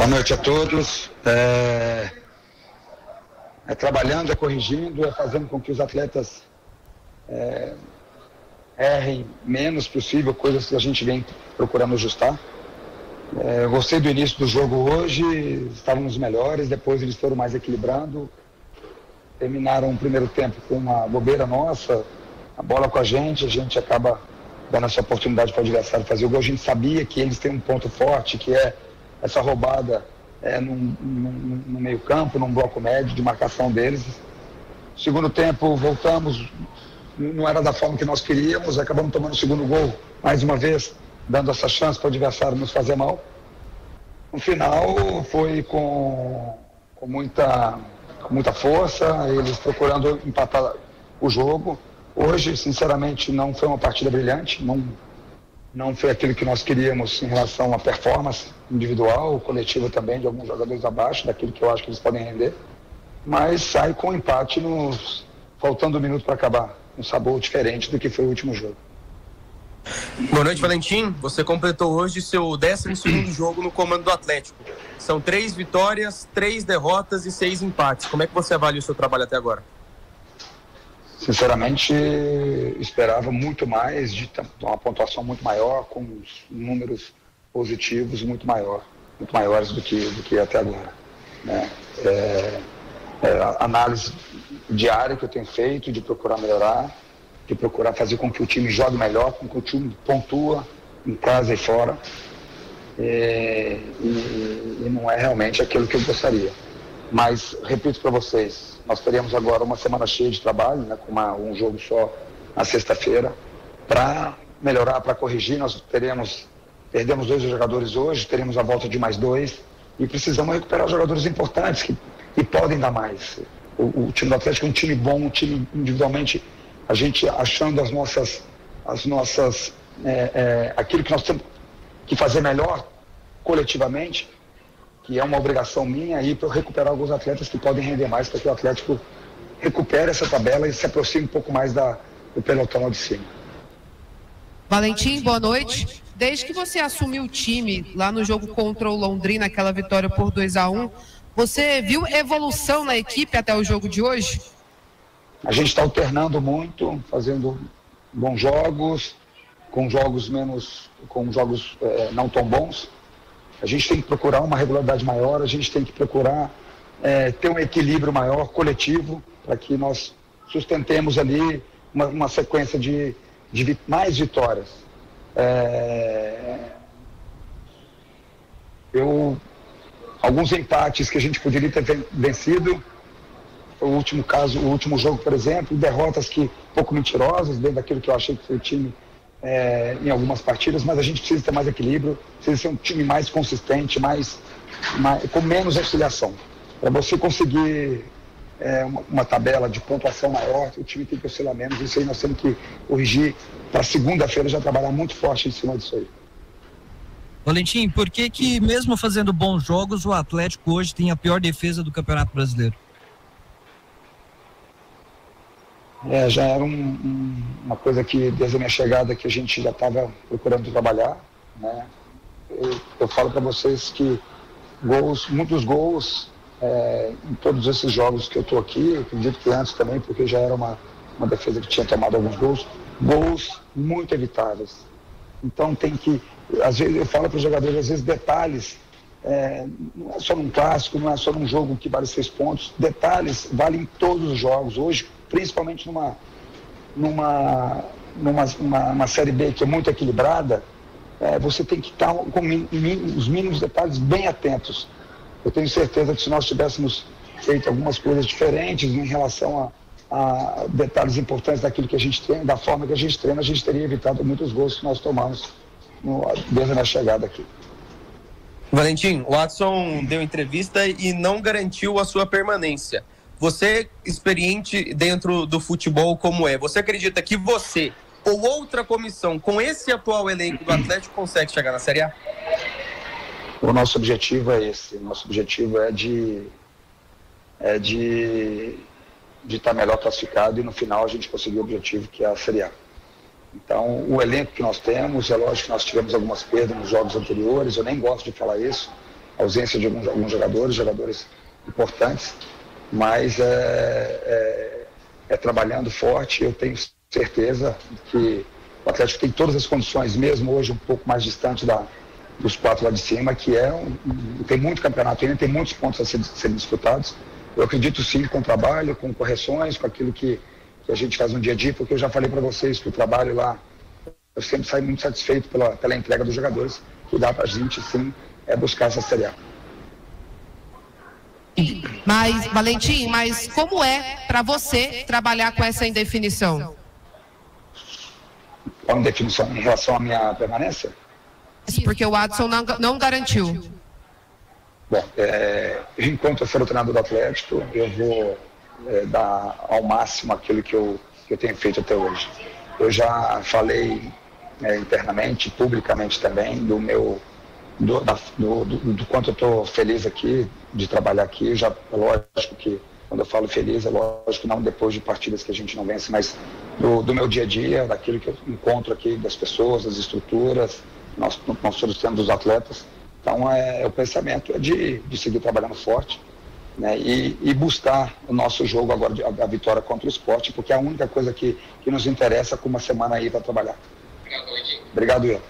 Boa noite a todos. Trabalhando, corrigindo, fazendo com que os atletas errem menos possível, coisas que a gente vem procurando ajustar. Gostei do início do jogo hoje, estávamos melhores, depois eles foram mais equilibrando, terminaram o primeiro tempo com uma bobeira nossa, a bola com a gente acaba dando essa oportunidade para o adversário fazer o gol. A gente sabia que eles têm um ponto forte, que é essa roubada no meio campo, num bloco médio de marcação deles. Segundo tempo, voltamos, não era da forma que nós queríamos, acabamos tomando o segundo gol, mais uma vez, dando essa chance para o adversário nos fazer mal. No final, foi com muita força, eles procurando empatar o jogo. Hoje, sinceramente, não foi uma partida brilhante, não foi aquilo que nós queríamos em relação à performance individual, coletiva também, de alguns jogadores abaixo daquilo que eu acho que eles podem render, mas sai com empate faltando um minuto para acabar, um sabor diferente do que foi o último jogo. Boa noite, Valentim. Você completou hoje seu 12º jogo no comando do Atlético. São 3 vitórias, 3 derrotas e 6 empates. Como é que você avalia o seu trabalho até agora? Sinceramente, esperava muito mais, de uma pontuação muito maior, com os números positivos muito maiores do que até agora, né? A análise diária que eu tenho feito, de procurar melhorar, de procurar fazer com que o time jogue melhor, com que o time pontua em casa e fora, e não é realmente aquilo que eu gostaria. Mas, repito para vocês, nós teremos agora uma semana cheia de trabalho, né, com um jogo só na sexta-feira, para melhorar, para corrigir. Nós perdemos 2 jogadores hoje, teremos a volta de mais 2, e precisamos recuperar jogadores importantes que podem dar mais. O time do Atlético é um time bom, um time individualmente, a gente achando aquilo que nós temos que fazer melhor coletivamente, que é uma obrigação minha aí para eu recuperar alguns atletas que podem render mais, para que o Atlético recupere essa tabela e se aproxime um pouco mais do pelotão lá de cima. Valentim, boa noite. Desde que você assumiu o time lá no jogo contra o Londrina, aquela vitória por 2-1, você viu evolução na equipe até o jogo de hoje? A gente está alternando muito, fazendo bons jogos, com jogos não tão bons. A gente tem que procurar uma regularidade maior, a gente tem que procurar ter um equilíbrio maior, coletivo, para que nós sustentemos ali uma sequência de mais vitórias. Alguns empates que a gente poderia ter vencido, o último jogo, por exemplo, derrotas um pouco mentirosas, dentro daquilo que eu achei que foi o time em algumas partidas, mas a gente precisa ter mais equilíbrio, precisa ser um time mais consistente, com menos oscilação. Para você conseguir uma tabela de pontuação maior, o time tem que oscilar menos. Isso aí nós temos que corrigir para segunda-feira, já trabalhar muito forte em cima disso aí. Valentim, por que mesmo fazendo bons jogos, o Atlético hoje tem a pior defesa do Campeonato Brasileiro? Já era uma coisa que desde a minha chegada que a gente já estava procurando trabalhar, né? Eu falo para vocês que muitos gols em todos esses jogos que eu estou aqui, eu acredito que antes também, porque já era uma defesa que tinha tomado alguns gols muito evitáveis. Então tem que, às vezes eu falo para os jogadores, às vezes detalhes, não é só num clássico, não é só num jogo que vale 6 pontos, detalhes valem em todos os jogos. Hoje, principalmente numa Série B que é muito equilibrada, você tem que estar com os mínimos detalhes bem atentos. Eu tenho certeza que se nós tivéssemos feito algumas coisas diferentes em relação a detalhes importantes daquilo que a gente treina, da forma que a gente treina, a gente teria evitado muitos gols que nós tomamos desde a minha chegada aqui. Valentim, o Watson deu entrevista e não garantiu a sua permanência. Você, experiente dentro do futebol como você acredita que você ou outra comissão, com esse atual elenco do Atlético, consegue chegar na Série A? O nosso objetivo é esse. O nosso objetivo é de estar melhor classificado e no final a gente conseguir o objetivo que é a Série A. Então, o elenco que nós temos, é lógico que nós tivemos algumas perdas nos jogos anteriores, eu nem gosto de falar isso, ausência de alguns jogadores importantes, mas trabalhando forte. Eu tenho certeza que o Atlético tem todas as condições, mesmo hoje um pouco mais distante dos 4 lá de cima, que tem muito campeonato ainda, tem muitos pontos a serem disputados. Eu acredito sim com trabalho, com correções, com aquilo que a gente faz no dia a dia, porque eu já falei para vocês que o trabalho lá, eu sempre saio muito satisfeito pela entrega dos jogadores, que dá para a gente sim buscar essa Série A. Mas, Valentim, como é para você trabalhar com essa indefinição? Qual indefinição em relação à minha permanência? Isso porque o Watson não garantiu. Bom, enquanto eu for o treinador do Atlético, eu vou dar ao máximo aquilo que eu tenho feito até hoje. Eu já falei internamente, publicamente também, do quanto eu estou feliz aqui, de trabalhar aqui. Lógico que quando eu falo feliz, é lógico que não depois de partidas que a gente não vence, mas do meu dia a dia, daquilo que eu encontro aqui, das pessoas, das estruturas, nós todos temos dos atletas. Então, o pensamento é de seguir trabalhando forte, né, e buscar o nosso jogo agora, a vitória contra o Sport, porque é a única coisa que nos interessa com uma semana aí para trabalhar. Obrigado, Will.